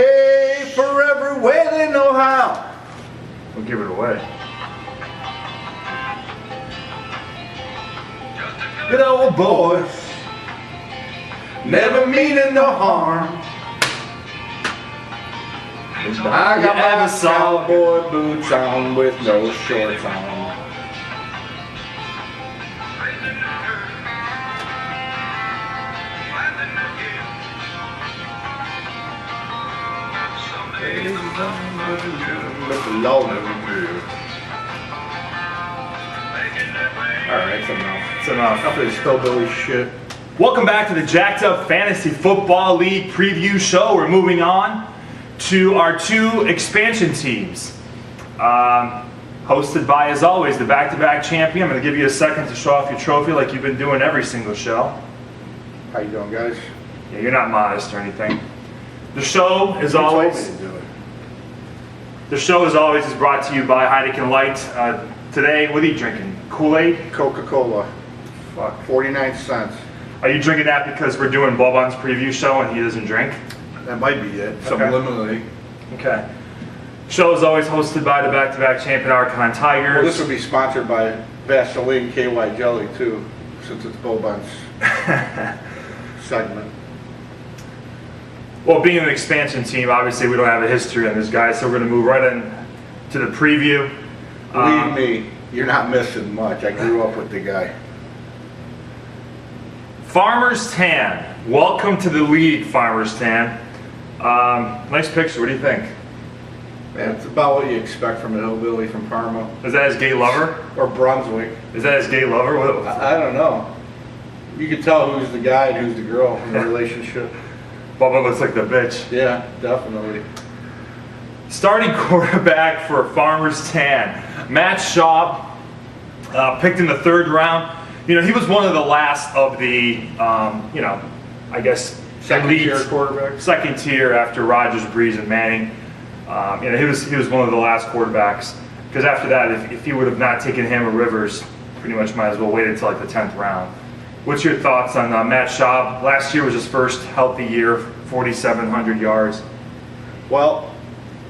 Hey, forever way they know how. We'll give it away. Good old boys, never meaning no harm. I got my cowboy boots on with no shorts on. Alright, that's enough. It's enough. Enough of this hillbilly shit. Welcome back to the Jacked Up Fantasy Football League preview show. We're moving on to our two expansion teams. Hosted by, as always, the back-to-back champion. I'm going to give you a second to show off your trophy like you've been doing every single show. How you doing, guys? Yeah, you're not modest or anything. The show, as You told me always, to do it. is brought to you by Heineken Light. Today, what are you drinking? Kool-Aid? Coca-Cola, Fuck. 49 cents. Are you drinking that because we're doing Boban's preview show and he doesn't drink? That might be it. Okay. Subliminally. Okay. Show is always hosted by the back-to-back champion Archon Tigers. Well, this would be sponsored by Vaseline KY Jelly too, since it's Boban's segment. Well, being an expansion team, obviously we don't have a history on this guy, so we're going to move right in to the preview. Believe me, you're not missing much. I grew up with the guy. Farmer's Tan. Welcome to the league, Farmer's Tan. Nice picture. What do you think? Man, it's about what you expect from a hillbilly from Parma Is that his gay lover? or Brunswick. Is that his gay lover? I don't know. You can tell who's the guy and who's the girl in the relationship. Bubba looks like the bitch. Yeah, definitely. Starting quarterback for Farmer's Tan, Matt Schaub, picked in the third round. You know, he was one of the last of the, I guess, Second elite tier quarterback. second tier after Rodgers, Breeze, and Manning. He was one of the last quarterbacks. Because after that, if he would have not taken him or Rivers, pretty much might as well wait until like the 10th round. What's your thoughts on Matt Schaub? Last year was his first healthy year, 4,700 yards. Well,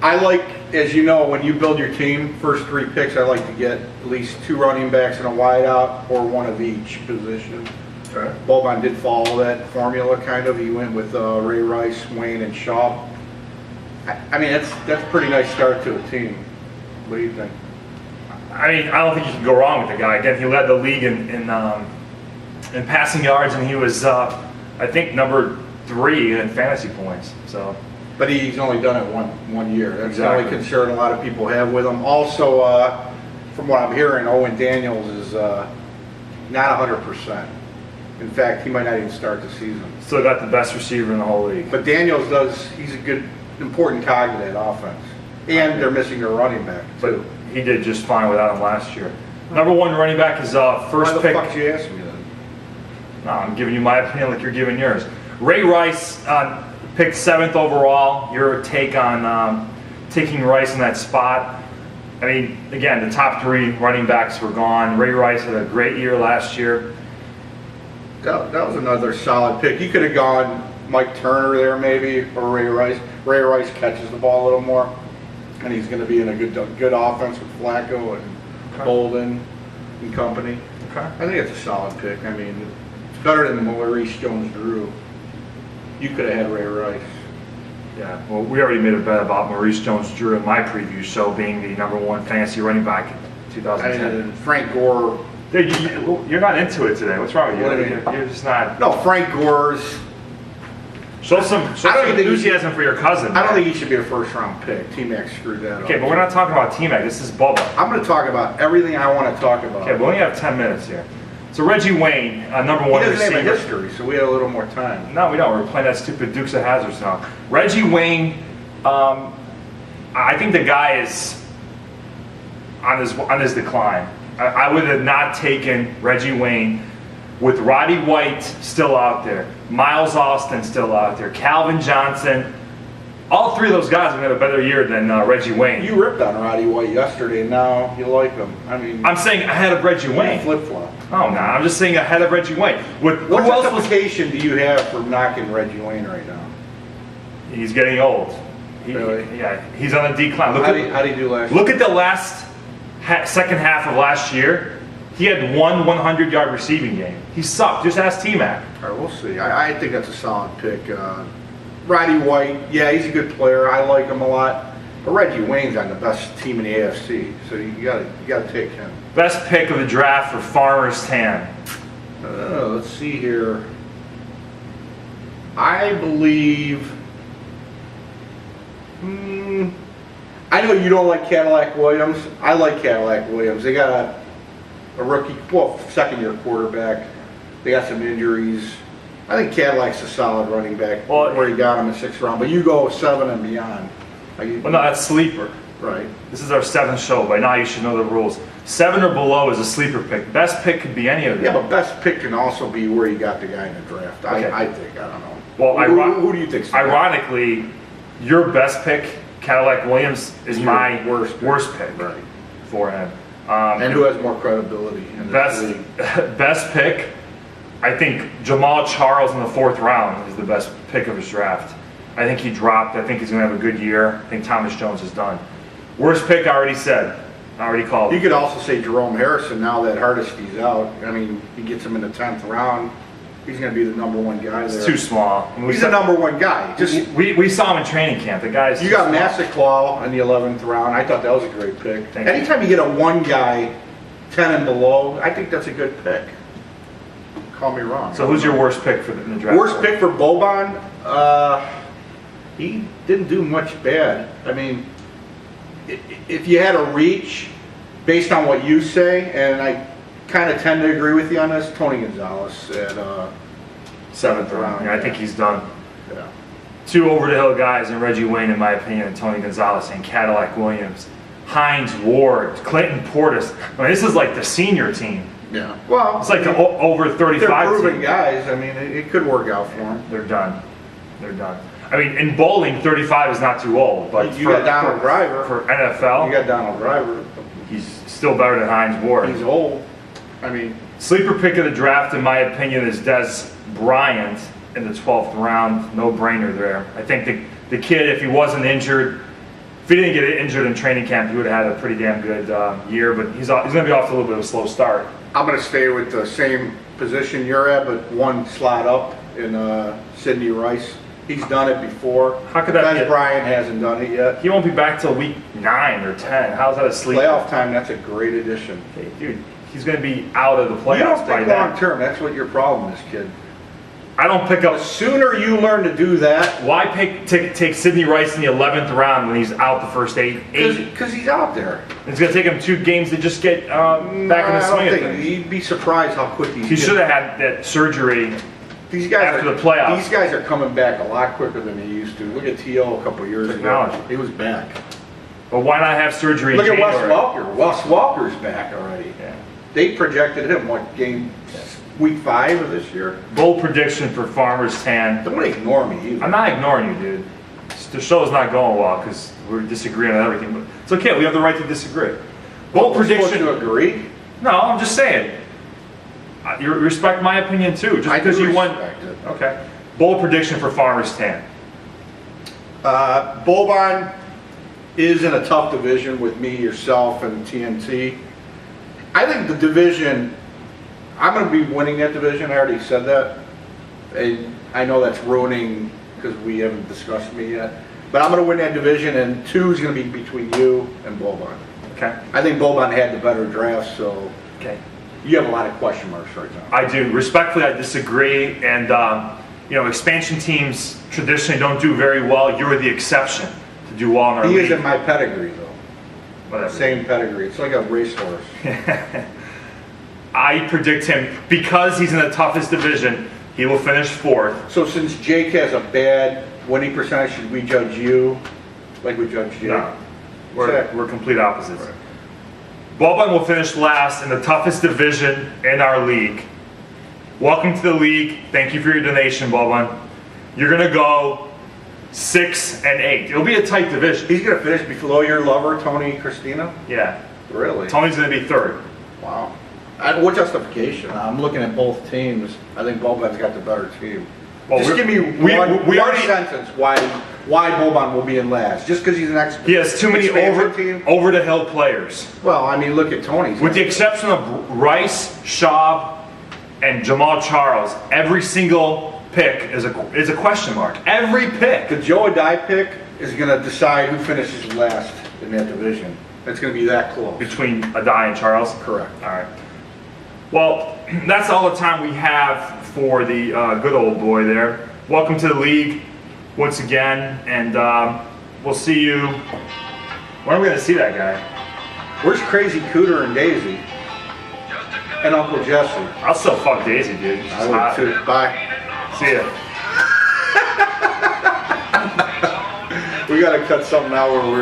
I like, as you know, when you build your team, first three picks, I like to get at least two running backs and a wideout or one of each position. Okay. Boban did follow that formula kind of. He went with Ray Rice, Wayne, and Shaw. I mean, that's a pretty nice start to a team. What do you think? I mean, I don't think you can go wrong with the guy. Again, he led the league in passing yards, and he was, I think, number 3 in fantasy points. So, But he's only done it one year. That's Exactly. the only concern a lot of people have with him. Also, from what I'm hearing, Owen Daniels is not 100%. In fact, he might not even start the season. still got the best receiver in the whole league. But Daniels he's a good, important cog in that offense. And they're missing their running back, But too. he did just fine without him last year. Number 1 running back is Why first the pick. fuck did you ask me then? No, I'm giving you my opinion like you're giving yours. Ray Rice picked 7th overall. Your take on taking Rice in that spot? I mean, again, the top 3 running backs were gone. Ray Rice had a great year last year. That was another solid pick. You could have gone Mike Turner there maybe, or Ray Rice. Ray Rice catches the ball a little more, and he's going to be in a good offense with Flacco and Bolden and company. Okay. I think it's a solid pick. I mean, it's better than Maurice Jones-Drew. You could have had Ray Rice. Yeah, well, we already made a bet about Maurice Jones-Drew in my preview show being the number 1 fantasy running back in 2010. And Frank Gore. Dude, you're not into it today. What's wrong with you? What do you mean? You're just not. No, Frank Gore's. Show some I don't think he- enthusiasm for your cousin. I don't man. think he should be a first-round pick. T-Mac screwed that up. Okay, but we're not talking about T-Mac. This is Bubba. I'm going to talk about everything I want to talk about. Okay, we only have 10 minutes here. So Reggie Wayne, number 1 He doesn't have a receiver. history, so we had a little more time. No, we don't. We're playing that stupid Dukes of Hazzard song. Reggie Wayne, I think the guy is on his decline. I would have not taken Reggie Wayne with Roddy White still out there, Miles Austin still out there, Calvin Johnson. All 3 of those guys have had a better year than Reggie Wayne. You ripped on Roddy White yesterday, and now you like him. I mean, I'm saying ahead of Reggie Wayne. flip-flop. Oh, no, I'm just saying ahead of Reggie Wayne. Who What else was? justification do you have for knocking Reggie Wayne right now? He's getting old. Really? Yeah, he's on a decline. How did he do last year? Look at the second half of last year. He had one 100-yard receiving game. He sucked. Just ask T-Mac. All right, we'll see. I think that's a solid pick. Roddy White, yeah, he's a good player. I like him a lot. But Reggie Wayne's on the best team in the AFC, so you gotta take him. Best pick of the draft for Farmers Tan. Let's see here. I believe. I know you don't like Cadillac Williams. I like Cadillac Williams. They got a rookie, well, second-year quarterback. They got some injuries. I think Cadillac's a solid running back. Well, where you got him in 6th round, but you go 7 and beyond. Well, no, that's sleeper. Right. This is our 7th show. By now, you should know the rules. 7 or below is a sleeper pick. Best pick could be any of them. Yeah, but best pick can also be where you got the guy in the draft. Okay. I think. I don't know. Well, who do you think? Ironically, your best pick, Cadillac Williams, is my worst pick Right. for him. And who has more credibility in this league? Best pick, I think Jamal Charles in the 4th round is the best pick of his draft. I think he dropped. I think he's going to have a good year. I think Thomas Jones is done. Worst pick, I already said. I already called. You could also say Jerome Harrison now that Hardesty's out. I mean, he gets him in the 10th round. He's going to be the #1 guy there. It's too small. He's the #1 guy. We saw him in training camp. The guy's. You got Massaclaw in the 11th round. I thought that was a great pick. Anytime you get a 1 guy, 10 and below, I think that's a good pick. Call me wrong. So who's your worst pick in the draft? Worst pick for Boban? He didn't do much bad. I mean, if you had a reach, based on what you say, and I kind of tend to agree with you on this, Tony Gonzalez at 7th round. Yeah, I think he's done. Yeah. 2 over-the-hill guys, and Reggie Wayne, in my opinion, and Tony Gonzalez, and Cadillac Williams. Hines Ward, Clinton Portis. I mean, this is like the senior team. Yeah. Well, it's like the over 35 they're proven team. guys. I mean, it could work out for them. They're done. They're done. I mean, in bowling, 35 is not too old, but you got Donald Driver for NFL. You got Donald Driver. He's still better than Hines Ward. He's old. I mean, sleeper pick of the draft, in my opinion, is Des Bryant in the 12th round. No brainer there. I think the kid, if he wasn't injured, if he didn't get injured in training camp, he would have had a pretty damn good year. But he's going to be off to a little bit of a slow start. I'm going to stay with the same position you're at, but 1 slot up in Sidney Rice. He's done it before. How could that be? Des Bryant hasn't done it yet. He won't be back till week 9 or 10. How's that a sleeper? Playoff time, that's a great addition. Okay, dude, he's going to be out of the playoffs. You don't by think then. long term. That's what your problem is, kid. I don't pick up. The sooner you learn to do that. Why take Sidney Rice in the 11th round when he's out the first 8? Because he's out there. It's going to take him 2 games to just get back in the swing of things. You'd be surprised how quick he should have had that surgery. These guys after the playoffs. These guys are coming back a lot quicker than they used to. Look at T.O. a couple years ago. He was back. But why not have surgery in January? January? Look at Wes Welker. Wes Welker's back already. Yeah. They projected him, week 5 of this year? Bold prediction for Farmers Tan. Don't ignore me either. I'm not ignoring you, dude. The show's not going well because we're disagreeing on everything. But it's okay. We have the right to disagree. Bold prediction. To agree? No, I'm just saying. You respect my opinion too, just because you won. Okay. Bold prediction for Farmers Tan. Boban is in a tough division with me, yourself, and TNT. I think the division, I'm going to be winning that division. I already said that. And I know that's ruining because we haven't discussed me yet. But I'm going to win that division, and 2 is going to be between you and Boban. Okay. I think Boban had the better draft, so okay. You have a lot of question marks right now. I do. Respectfully, I disagree. And, expansion teams traditionally don't do very well. You're the exception to do well in our league. He is in my pedigree, though. Whatever. Same pedigree. It's like a racehorse. I predict him, because he's in the toughest division, he will finish 4th. So since Jake has a bad winning percentage, should we judge you like we judge Jake? No. We're complete opposites. Right. Boban will finish last in the toughest division in our league. Welcome to the league. Thank you for your donation, Boban. You're going to go 6 and 8. It'll be a tight division. He's going to finish below your lover, Tony Christina? Yeah. Really? Tony's going to be 3rd. Wow. What justification? I'm looking at both teams. I think Boban's got the better team. Well, just give me one sentence why why Boban will be in last. Just because he's an He has too many expansion team. over the hill players. Well, I mean, look at Tony's. With the exception of Rice, Schaub, and Jamal Charles, every single pick is a question mark. Every pick. The Joe Adai pick is going to decide who finishes last in that division. It's going to be that close. Between Adai and Charles? Correct. All right. Well, that's all the time we have for the good old boy there. Welcome to the league once again, and we'll see you. When are we going to see that guy? Where's Crazy Cooter and Daisy? And Uncle Jesse. I'll still fuck Daisy, dude. She's I would hot. too. Bye. See ya. We got to cut something out where we're